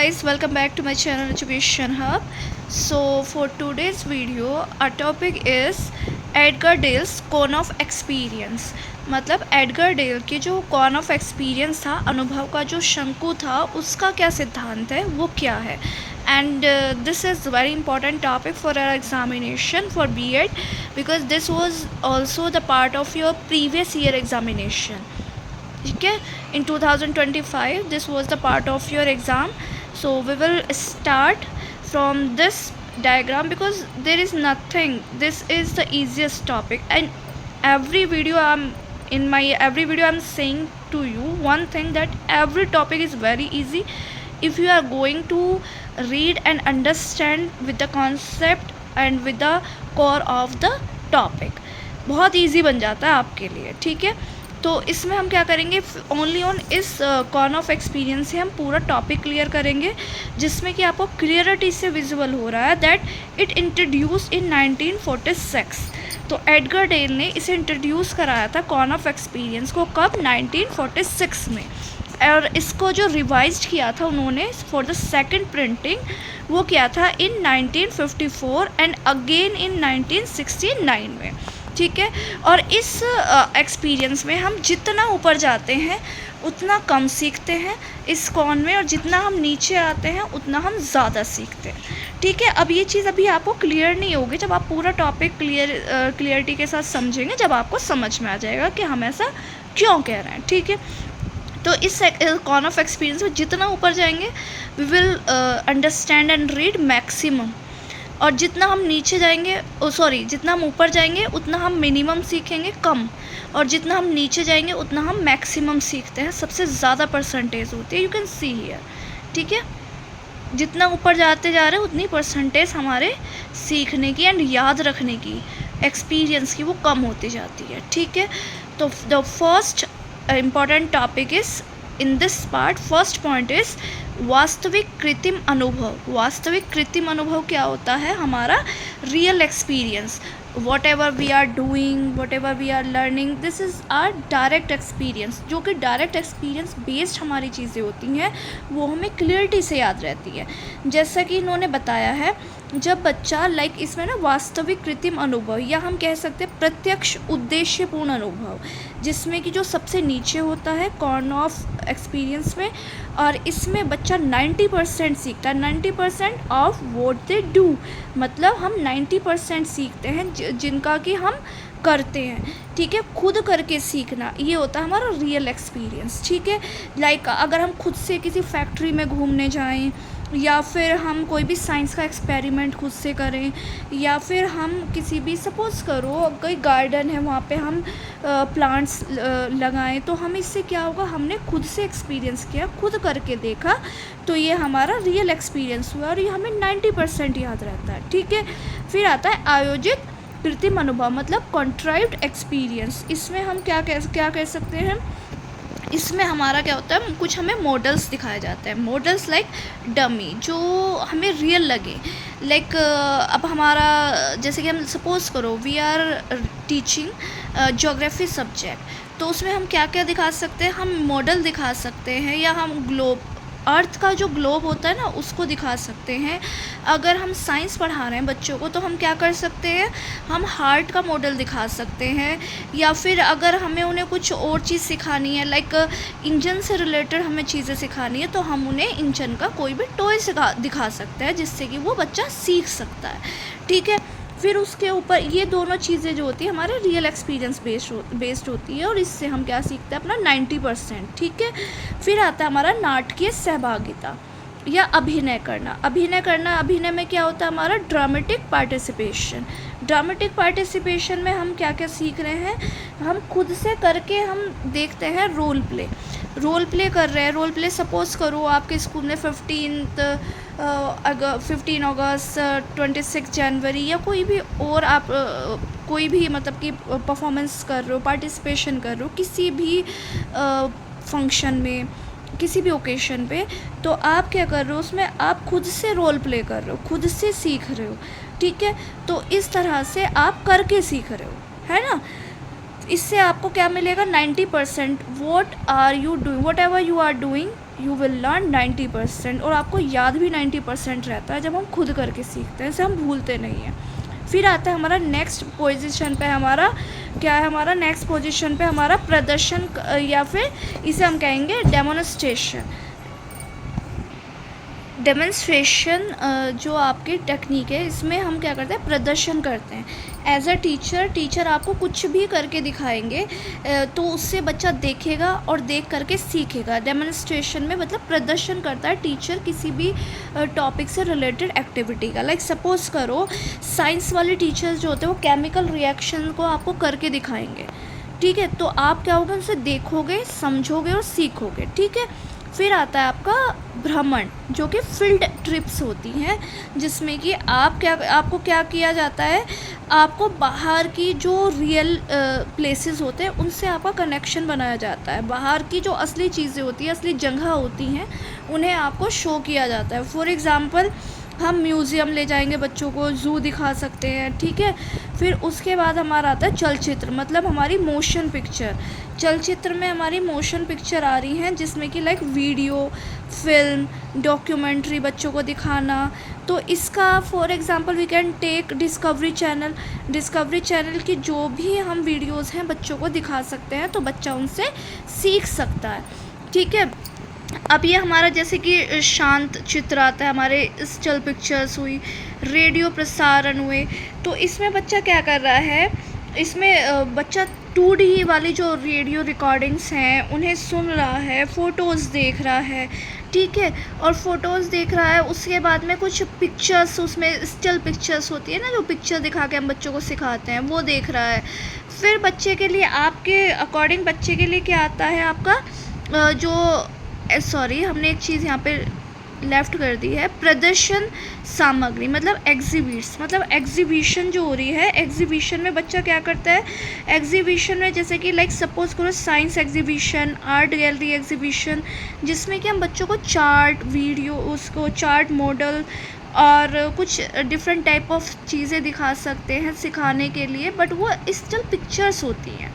guys, welcome back to my channel Education Hub. So for today's video our topic is Edgar Dale's cone of experience. मतलब Edgar Dale के जो cone of experience था, अनुभव का जो शंकु था, उसका क्या सिद्धांत है, वो क्या है। And this is very important topic for our examination for B Ed because this was also the part of your previous year examination. ठीक है, in 2025 this was the part of your exam. So we will start from this diagram because there is nothing, this is the easiest topic, and every video I'm saying to you one thing, that every topic is very easy if you are going to read and understand with the concept and with the core of the topic. बहुत easy बन जाता है आपके लिए। ठीक है, तो इसमें हम क्या करेंगे, ओनली ऑन इस कॉन ऑफ एक्सपीरियंस से हम पूरा टॉपिक क्लियर करेंगे, जिसमें कि आपको क्लियरिटी से विजुअल हो रहा है दैट इट इंट्रोड्यूस्ड इन 1946। तो एडगर डेल ने इसे इंट्रोड्यूस कराया था कॉन ऑफ एक्सपीरियंस को कब, 1946 में। और इसको जो रिवाइज्ड किया था उन्होंने फॉर द सेकंड प्रिंटिंग, वो किया था इन 1954 एंड अगेन इन 1969 में। ठीक है, और इस एक्सपीरियंस में हम जितना ऊपर जाते हैं उतना कम सीखते हैं इस कॉन में, और जितना हम नीचे आते हैं उतना हम ज़्यादा सीखते हैं। ठीक है, अब ये चीज़ अभी आपको क्लियर नहीं होगी, जब आप पूरा टॉपिक क्लियरिटी के साथ समझेंगे, जब आपको समझ में आ जाएगा कि हम ऐसा क्यों कह रहे हैं। ठीक है, तो इस कॉन ऑफ एक्सपीरियंस में जितना ऊपर जाएंगे we will understand and read maximum, और जितना हम नीचे जाएंगे जितना हम ऊपर जाएंगे उतना हम मिनिमम सीखेंगे कम, और जितना हम नीचे जाएंगे उतना हम मैक्सिमम सीखते हैं, सबसे ज़्यादा परसेंटेज होती है। You can see here. ठीक है, जितना ऊपर जाते जा रहे हैं उतनी परसेंटेज हमारे सीखने की एंड याद रखने की, एक्सपीरियंस की, वो कम होती जाती है। ठीक है, तो the first important topic is in this part, first point is वास्तविक कृत्रिम अनुभव। वास्तविक कृत्रिम अनुभव क्या होता है, हमारा real experience. Whatever we are doing, whatever we are learning, this is our direct experience. जो कि डायरेक्ट एक्सपीरियंस बेस्ड हमारी चीज़ें होती हैं, वो हमें क्लियरिटी से याद रहती है। जैसा कि इन्होंने बताया है, जब बच्चा इसमें ना वास्तविक कृत्रिम अनुभव, या हम कह सकते हैं प्रत्यक्ष उद्देश्यपूर्ण अनुभव, जिसमें कि जो सबसे नीचे होता है कॉन ऑफ एक्सपीरियंस में, और इसमें बच्चा 90% सीखता है। 90% ऑफ वॉट दे डू, मतलब हम 90% सीखते हैं जिनका कि हम करते हैं। ठीक है, खुद करके सीखना, ये होता है हमारा रियल एक्सपीरियंस। ठीक है, अगर हम खुद से किसी फैक्ट्री में घूमने जाएं, या फिर हम कोई भी साइंस का एक्सपेरिमेंट खुद से करें, या फिर हम किसी भी, सपोज़ करो कोई गार्डन है वहाँ पे हम प्लांट्स लगाएं, तो हम इससे क्या होगा, हमने खुद से एक्सपीरियंस किया, खुद करके देखा, तो ये हमारा रियल एक्सपीरियंस हुआ, और ये हमें 90% याद रहता है। ठीक है, फिर आता है आयोजित कृत्रिम अनुभव, मतलब कॉन्ट्राइव्ड एक्सपीरियंस। इसमें हम क्या कह सकते हैं, इसमें हमारा क्या होता है, कुछ हमें मॉडल्स दिखाए जाते हैं, मॉडल्स लाइक डमी, जो हमें रियल लगे। अब हमारा, जैसे कि हम सपोज़ करो we are teaching geography subject, तो उसमें हम क्या क्या दिखा सकते हैं, हम मॉडल दिखा सकते हैं, या हम ग्लोब, अर्थ का जो ग्लोब होता है ना, उसको दिखा सकते हैं। अगर हम साइंस पढ़ा रहे हैं बच्चों को, तो हम क्या कर सकते हैं, हम हार्ट का मॉडल दिखा सकते हैं, या फिर अगर हमें उन्हें कुछ और चीज़ सिखानी है, इंजन से रिलेटेड हमें चीज़ें सिखानी है, तो हम उन्हें इंजन का कोई भी टॉय दिखा सकते हैं, जिससे कि वो बच्चा सीख सकता है। ठीक है, फिर उसके ऊपर ये दोनों चीज़ें जो होती है हमारे रियल एक्सपीरियंस बेस्ड होती है, और इससे हम क्या सीखते हैं, अपना 90%। ठीक है, फिर आता है हमारा नाटकीय सहभागिता या अभिनय करना। अभिनय में क्या होता है, हमारा ड्रामेटिक पार्टिसिपेशन। ड्रामेटिक पार्टिसिपेशन में हम क्या क्या सीख रहे हैं, हम खुद से करके हम देखते हैं रोल प्ले कर रहे हैं। रोल प्ले सपोज़ करो आपके स्कूल में 15 अगस्त, 26 जनवरी, या कोई भी और आप कोई भी मतलब कि परफॉर्मेंस कर रहे हो, पार्टिसिपेशन कर रहे हो किसी भी फंक्शन में, किसी भी ओकेशन पे, तो आप क्या कर रहे हो, उसमें आप खुद से रोल प्ले कर रहे हो, खुद से सीख रहे हो। ठीक है, तो इस तरह से आप करके सीख रहे हो, है ना। इससे आपको क्या मिलेगा 90%। What are you doing, whatever you are doing you will learn 90%। और आपको याद भी 90% रहता है जब हम खुद करके सीखते हैं, इसे हम भूलते नहीं हैं। फिर आता है हमारा नेक्स्ट पोजीशन पे, हमारा क्या है, हमारा नेक्स्ट पोजीशन पे हमारा प्रदर्शन, या फिर इसे हम कहेंगे डेमोन्स्ट्रेशन। डेमोन्स्ट्रेशन जो आपकी टेक्निक है, इसमें हम क्या करते हैं, प्रदर्शन करते हैं। एज अ टीचर आपको कुछ भी करके दिखाएंगे तो उससे बच्चा देखेगा और देख करके सीखेगा। डेमोन्स्ट्रेशन में मतलब प्रदर्शन करता है टीचर किसी भी टॉपिक से रिलेटेड एक्टिविटी का। लाइक सपोज करो साइंस वाले टीचर्स जो होते हैं वो केमिकल रिएक्शन को आपको करके दिखाएंगे, ठीक है। तो आप क्या होगा, उनसे देखोगे, समझोगे और सीखोगे, ठीक है। फिर आता है आपका भ्रमण, जो कि फील्ड ट्रिप्स होती हैं, जिसमें कि आपको क्या किया जाता है, आपको बाहर की जो रियल प्लेसेस होते हैं उनसे आपका कनेक्शन बनाया जाता है। बाहर की जो असली चीज़ें होती हैं, असली जगह होती हैं, उन्हें आपको शो किया जाता है। फॉर एग्ज़ाम्पल हम म्यूज़ियम ले जाएंगे बच्चों को, ज़ू दिखा सकते हैं, ठीक है। फिर उसके बाद हमारा आता है चलचित्र, मतलब हमारी मोशन पिक्चर। चलचित्र में हमारी मोशन पिक्चर आ रही हैं, जिसमें कि लाइक वीडियो, फिल्म, डॉक्यूमेंट्री बच्चों को दिखाना। तो इसका for example we can take Discovery Channel. Discovery Channel की जो भी हम वीडियोज़ हैं बच्चों को दिखा सकते हैं, तो बच्चा उनसे सीख सकता है, ठीक है। अब ये हमारा जैसे कि शांत चित्र आता है, हमारे स्टिल पिक्चर्स हुई, रेडियो प्रसारण हुए। तो इसमें बच्चा क्या कर रहा है, इसमें बच्चा 2D वाली जो रेडियो रिकॉर्डिंग्स हैं उन्हें सुन रहा है, फ़ोटोज़ देख रहा है, ठीक है। और फ़ोटोज़ देख रहा है, उसके बाद में कुछ पिक्चर्स, उसमें स्टिल पिक्चर्स होती है ना, जो पिक्चर दिखा के हम बच्चों को सिखाते हैं, वो देख रहा है। फिर बच्चे के लिए, आपके अकॉर्डिंग बच्चे के लिए क्या आता है, आपका सॉरी हमने एक चीज़ यहाँ पे लेफ़्ट कर दी है, प्रदर्शन सामग्री, मतलब एग्जीबिट्स, मतलब एग्जीबिशन जो हो रही है। एग्जीबिशन में बच्चा क्या करता है, एग्जीबिशन में जैसे कि लाइक सपोज करो science exhibition, art gallery exhibition, जिसमें कि हम बच्चों को चार्ट, वीडियो, उसको चार्ट मॉडल और कुछ डिफरेंट टाइप ऑफ चीज़ें दिखा सकते हैं सिखाने के लिए, बट वो स्टिल पिक्चर्स होती हैं,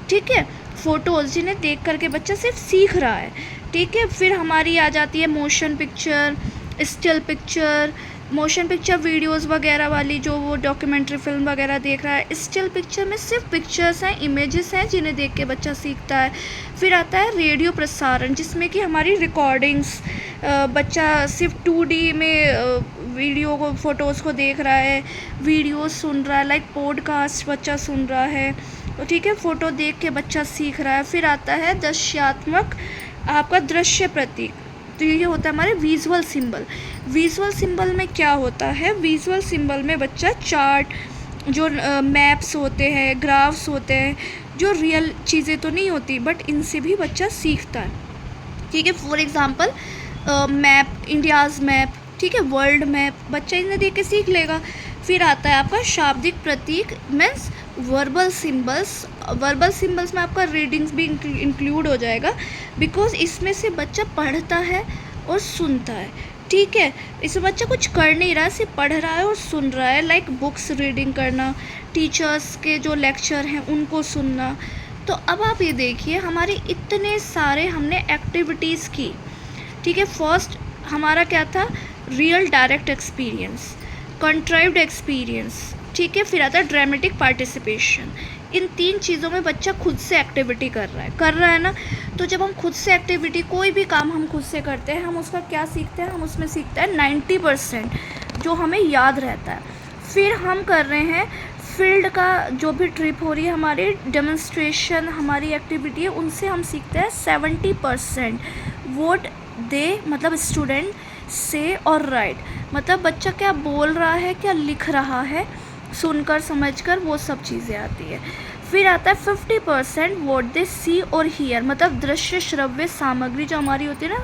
ठीक है, फ़ोटोज़ जिन्हें देख करके बच्चा सिर्फ सीख रहा है, ठीक है। फिर हमारी आ जाती है motion picture, still picture, motion picture videos वगैरह वाली, जो वो डॉक्यूमेंट्री फिल्म वगैरह देख रहा है। स्टिल पिक्चर में सिर्फ पिक्चर्स हैं, इमेजेस हैं, जिन्हें देख के बच्चा सीखता है। फिर आता है रेडियो प्रसारण, जिसमें कि हमारी रिकॉर्डिंग्स, बच्चा सिर्फ 2D में वीडियो को, फ़ोटोज़ को देख रहा है, वीडियो सुन रहा है, लाइक पॉडकास्ट बच्चा सुन रहा है, तो ठीक है, फ़ोटो देख के बच्चा सीख रहा है। फिर आता है दृश्यात्मक, आपका दृश्य प्रतीक, तो ये होता है हमारे विजुअल सिंबल। विजुअल सिंबल में क्या होता है, विजुअल सिंबल में बच्चा चार्ट, जो मैप्स होते हैं, ग्राफ्स होते हैं, जो रियल चीज़ें तो नहीं होती बट इनसे भी बच्चा सीखता है, ठीक है। For example map, India's map, ठीक है, वर्ल्ड मैप, बच्चा इन्हें देख के सीख लेगा। फिर आता है आपका शाब्दिक प्रतीक, means verbal symbols. Verbal symbols में आपका रीडिंग्स भी इंक्लूड हो जाएगा, बिकॉज इसमें से बच्चा पढ़ता है और सुनता है, ठीक है। इसमें बच्चा कुछ कर नहीं रहा है, सिर्फ पढ़ रहा है और सुन रहा है, लाइक बुक्स रीडिंग करना, टीचर्स के जो लेक्चर हैं उनको सुनना। तो अब आप ये देखिए, हमारे इतने सारे हमने एक्टिविटीज़ की, ठीक है। फर्स्ट हमारा क्या था, real direct experience, contrived experience, ठीक है। फिर आता है ड्रामेटिक पार्टिसिपेशन। इन 3 चीज़ों में बच्चा खुद से एक्टिविटी कर रहा है ना। तो जब हम खुद से एक्टिविटी, कोई भी काम हम खुद से करते हैं, हम उसका क्या सीखते हैं, हम उसमें सीखते हैं 90% जो हमें याद रहता है। फिर हम कर रहे हैं फील्ड का, जो भी ट्रिप हो रही है हमारी, डेमोन्स्ट्रेशन हमारी एक्टिविटी है, उनसे हम सीखते हैं 70%। वोट दे मतलब स्टूडेंट से और राइट, मतलब बच्चा क्या बोल रहा है, क्या लिख रहा है, सुनकर समझकर, वो सब चीज़ें आती है। फिर आता है 50% वॉट दे सी और हियर, मतलब दृश्य श्रव्य सामग्री जो हमारी होती है ना,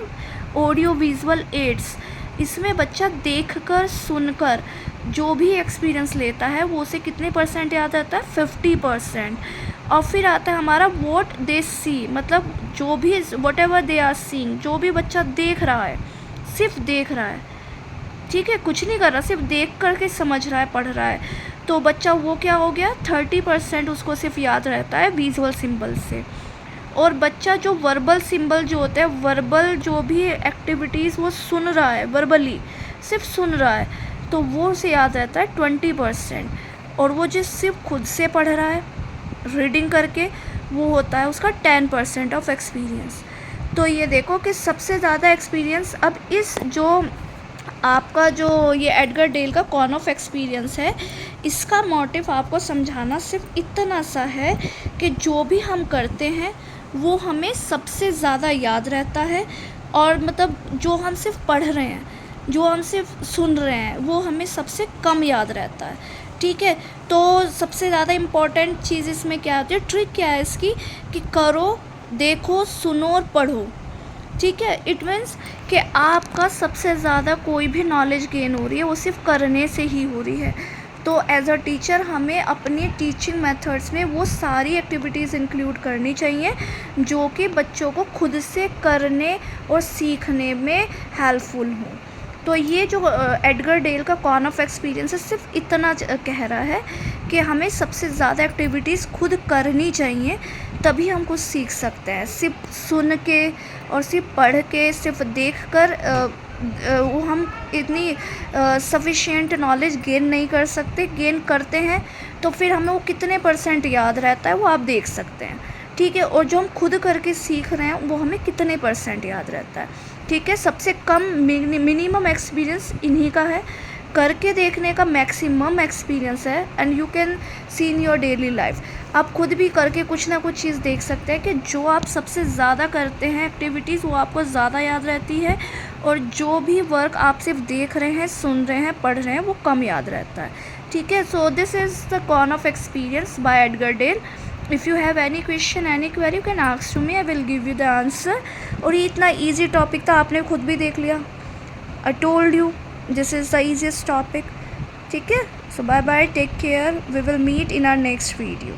ऑडियो विजुअल एड्स, इसमें बच्चा देखकर सुनकर जो भी एक्सपीरियंस लेता है वो उसे कितने % याद आता है, 50%। और फिर आता है हमारा वॉट दे सी, मतलब जो भी whatever they are seeing, जो भी बच्चा देख रहा है, सिर्फ देख रहा है, ठीक है, कुछ नहीं कर रहा, सिर्फ देख करके समझ रहा है, पढ़ रहा है। तो बच्चा वो क्या हो गया, 30% उसको सिर्फ याद रहता है विजुअल सिंबल से। और बच्चा जो वर्बल सिंबल जो होते हैं, वर्बल जो भी एक्टिविटीज़ वो सुन रहा है, वर्बली सिर्फ सुन रहा है, तो वो उसे याद रहता है 20%। और वो जो सिर्फ खुद से पढ़ रहा है रीडिंग करके, वो होता है उसका 10% ऑफ एक्सपीरियंस। तो ये देखो कि सबसे ज़्यादा एक्सपीरियंस अब इस जो आपका जो ये एडगर डेल का कॉन ऑफ एक्सपीरियंस है, इसका मोटिव आपको समझाना सिर्फ इतना सा है कि जो भी हम करते हैं वो हमें सबसे ज़्यादा याद रहता है, और मतलब जो हम सिर्फ पढ़ रहे हैं, जो हम सिर्फ सुन रहे हैं, वो हमें सबसे कम याद रहता है। ठीक है, तो सबसे ज़्यादा इम्पॉर्टेंट चीज़ इसमें क्या होती है, ट्रिक क्या है इसकी, कि करो, देखो, सुनो और पढ़ो। ठीक है, इट मीन्स कि आपका सबसे ज़्यादा कोई भी नॉलेज गेन हो रही है वो सिर्फ करने से ही हो रही है। तो एज अ टीचर हमें अपनी टीचिंग मेथड्स में वो सारी एक्टिविटीज़ इंक्लूड करनी चाहिए जो कि बच्चों को खुद से करने और सीखने में हेल्पफुल हो। तो ये जो एडगर डेल का कॉन ऑफ एक्सपीरियंस है सिर्फ इतना कह रहा है कि हमें सबसे ज़्यादा एक्टिविटीज़ खुद करनी चाहिए, तभी हम कुछ सीख सकते हैं। सिर्फ सुन के और सिर्फ पढ़ के, सिर्फ देख कर वो हम इतनी सफिशिएंट नॉलेज गेन नहीं कर सकते। गेन करते हैं तो फिर हमें वो कितने % याद रहता है वो आप देख सकते हैं। ठीक है, और जो हम खुद करके सीख रहे हैं वो हमें कितने % याद रहता है। ठीक है, सबसे कम मिनिमम एक्सपीरियंस इन्हीं का है, करके देखने का मैक्सिमम एक्सपीरियंस है। And you can see in your daily life, आप खुद भी करके कुछ ना कुछ चीज़ देख सकते हैं कि जो आप सबसे ज़्यादा करते हैं एक्टिविटीज़ वो आपको ज़्यादा याद रहती है, और जो भी वर्क आप सिर्फ देख रहे हैं, सुन रहे हैं, पढ़ रहे हैं, वो कम याद रहता है। ठीक है, so this is the cone of experience by Edgar Dale. If you have any question, any query, you can ask to me, I will give you the answer. और ये इतना ईजी टॉपिक था, आपने खुद भी देख लिया। I told you this is the easiest topic. ठीक है, so bye bye, take care, we will meet in our next video.